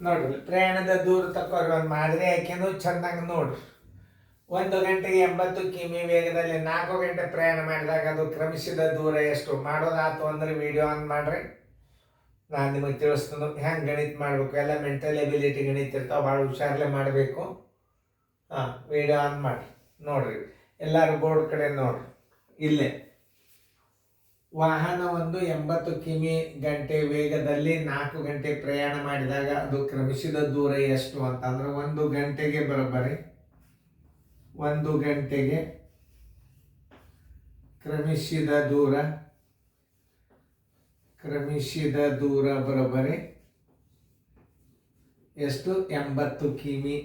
ನೋಡ್ರಿ ಪ್ರಯಾಣದ ದೂರ ತಕ್ಕೋರಿ ಒಂದು ಮಾದರಿ ಹಾಕ್ಯಂದು ಚೆಂದಂಗೆ ನೋಡ್ರಿ. 1 ಗಂಟೆಗೆ 80 ಕಿಮಿ ವೇಗದಲ್ಲಿ 4 ಗಂಟೆ ಪ್ರಯಾಣ ಮಾಡಿದಾಗ ಅದು ಕ್ರಮಿಸಿದ ದೂರ ಎಷ್ಟು ಮಾಡೋದಾತು ಅಂದ್ರೆ ವಿಡಿಯೋ ಆನ್ ಮಾಡ್ರಿ. ನಾನು ನಿಮಗೆ ತಿಳಿಸ್ತೀನಿ ಹೆಂಗೆ ಗಣಿತ ಮಾಡಬೇಕು. ಎಲ್ಲ ಮೆಂಟಲ್ ಎಬಿಲಿಟಿ ಗಣಿತ ಇರ್ತಾವೆ, ಭಾಳ ಹುಷಾರಲ್ಲೇ ಮಾಡಬೇಕು. ವಿಡಿಯೋ ಆನ್ ಮಾಡಿ ನೋಡ್ರಿ. ಎಲ್ಲರೂ ಬೋರ್ಡ್ ಕಡೆ ನೋಡ್ರಿ. ಇಲ್ಲೇ ವಾಹನ ಒಂದು 80 ಗಂಟೆ ವೇಗದಲ್ಲಿ 4 ಗಂಟೆ ಪ್ರಯಾಣ ಮಾಡಿದಾಗ ಅದು ಕ್ರಮಿಸಿದ ದೂರ ಎಷ್ಟು ಅಂತಂದ್ರೆ 1 ಗಂಟೆಗೆ ಬರೋಬ್ಬರಿ 1 ಗಂಟೆಗೆ ಕ್ರಮಿಸಿದ ದೂರ ಬರೋಬ್ಬರಿ ಎಷ್ಟು 80 ಕಿಮಿ.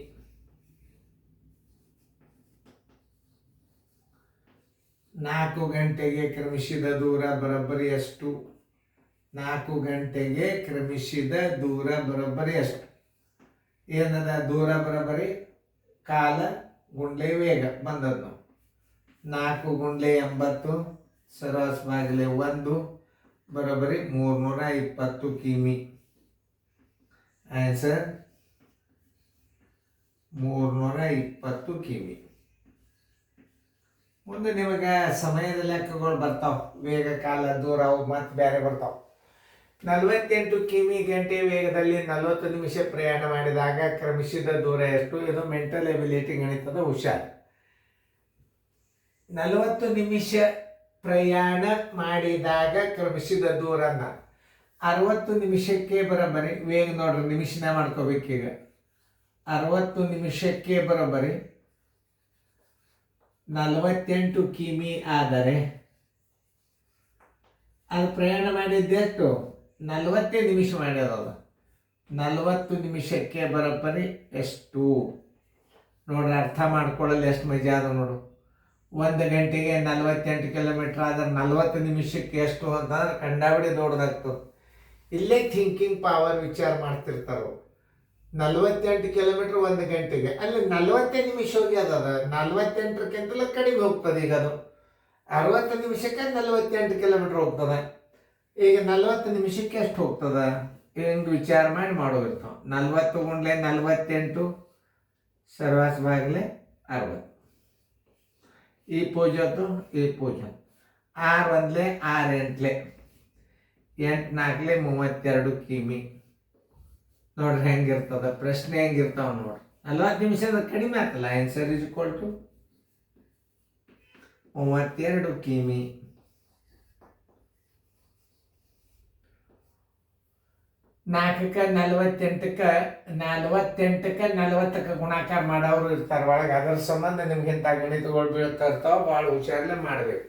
4 ಗಂಟೆಗೆ ಕ್ರಮಿಸಿದ ದೂರ ಬರೋಬ್ಬರಿ ಎಷ್ಟು? 4 ಗಂಟೆಗೆ ಕ್ರಮಿಸಿದ ದೂರ ಬರೋಬ್ಬರಿ ಎಷ್ಟು? ಏನದ ದೂರ ಬರೋಬ್ಬರಿ ಕಾಲ ಗುಂಡ್ಲೆ ವೇಗ ಬಂದದ್ದು. 4 ಗುಂಡ್ಲೆ 80 ಸರಾಸ ಬಾಗಿಲೆ 1 ಬರೋಬ್ಬರಿ 320 ಕಿಮಿ. ಆನ್ಸರ್ 320 ಕಿಮಿ. ಮುಂದೆ ನಿಮಗೆ ಸಮಯದ ಲೆಕ್ಕಗಳು ಬರ್ತಾವೆ, ವೇಗ ಕಾಲ ದೂರ ಅವು ಮತ್ತೆ ಬೇರೆ ಬರ್ತಾವೆ. 48 ಕಿಮಿ ಗಂಟೆ ವೇಗದಲ್ಲಿ 40 ನಿಮಿಷ ಪ್ರಯಾಣ ಮಾಡಿದಾಗ ಕ್ರಮಿಸಿದ ದೂರ ಎಷ್ಟು? ಇದು ಮೆಂಟಲ್ ಎಬಿಲಿಟಿ ಗಣಿತದ ಹುಷಾರು. 40 ನಿಮಿಷ ಪ್ರಯಾಣ ಮಾಡಿದಾಗ ಕ್ರಮಿಸಿದ ದೂರನ 60 ನಿಮಿಷಕ್ಕೆ ಬರೋಬ್ಬರಿ ವೇಗ ನೋಡ್ರಿ, ನಿಮಿಷನ ಮಾಡ್ಕೋಬೇಕೀಗ. 60 ನಿಮಿಷಕ್ಕೆ ಬರೋಬ್ಬರಿ 48 ಕಿಮಿ ಆದರೆ ಅದು ಪ್ರಯಾಣ ಮಾಡಿದ್ದೆಷ್ಟು? 40 ನಿಮಿಷ ಮಾಡ್ಯದಲ್ಲ. 40 ನಿಮಿಷಕ್ಕೆ ಬರೋಬ್ಬರಿ ಎಷ್ಟು ನೋಡ್ರಿ. ಅರ್ಥ ಮಾಡ್ಕೊಳ್ಳಲು ಎಷ್ಟು ಮಜಾ ಅದ ನೋಡು. 1 ಗಂಟೆಗೆ 48 ಕಿಲೋಮೀಟ್ರ್ ಆದ್ರೆ 40 ನಿಮಿಷಕ್ಕೆ ಎಷ್ಟು ಅಂತಂದ್ರೆ ಕಂಡಾಬಿಡಿ ದೊಡ್ಡದಾಗ್ತದೆ. ಇಲ್ಲೇ ಥಿಂಕಿಂಗ್ ಪವರ್ ವಿಚಾರ ಮಾಡ್ತಿರ್ತಾರೆ. 48 ಕಿಲೋಮೀಟ್ರ್ 1 ಗಂಟೆಗೆ, ಅಲ್ಲಿ 40 ನಿಮಿಷ ಹೋಗಿ ಅದ 48ಕ್ಕಿಂತಲೂ ಕಡಿಮೆ ಹೋಗ್ತದೆ. ಈಗ ಅದು 60 ನಿಮಿಷಕ್ಕೆ 48 ಕಿಲೋಮೀಟ್ರ್ ಹೋಗ್ತದೆ. ಈಗ 40 ನಿಮಿಷಕ್ಕೆ ಎಷ್ಟು ಹೋಗ್ತದೆ ಹಿಂಗೆ ವಿಚಾರ ಮಾಡಿ ಮಾಡೋಗಿರ್ತಾವೆ. 40 ಗುಂಡ್ಲೆ 48 ಸರ್ವಾಸ ಬಾಗಿಲೆ 60. ಈ ಪೂಜತ್ತು ಈ ಪೂಜೆ 6 1 6 8 8 4 32 ಕಿಮಿ. ನೋಡ್ರಿ ಹೆಂಗಿರ್ತದ ಪ್ರಶ್ನೆ, ಹೆಂಗಿರ್ತಾವ ನೋಡ್ರಿ. 40 ನಿಮಿಷದ ಕಡಿಮೆ ಆಗ್ತಲ್ಲ. Answer is equal to 32 ಕಿಮಿ. ನಾಲ್ಕಕ್ಕೆ 48ಕ್ಕೆ 40ಕ್ಕೆ ಗುಣಾಕಾರ ಮಾಡೋರು ಇರ್ತಾರೆ ಒಳಗೆ. ಅದರ ಸಂಬಂಧ ನಿಮ್ಗಿಂತ ಗಣಿತಗಳು ಬೀಳ್ತಾ ಇರ್ತಾವೆ, ಭಾಳ ಹುಷಾರಲ್ಲೇ ಮಾಡಬೇಕು.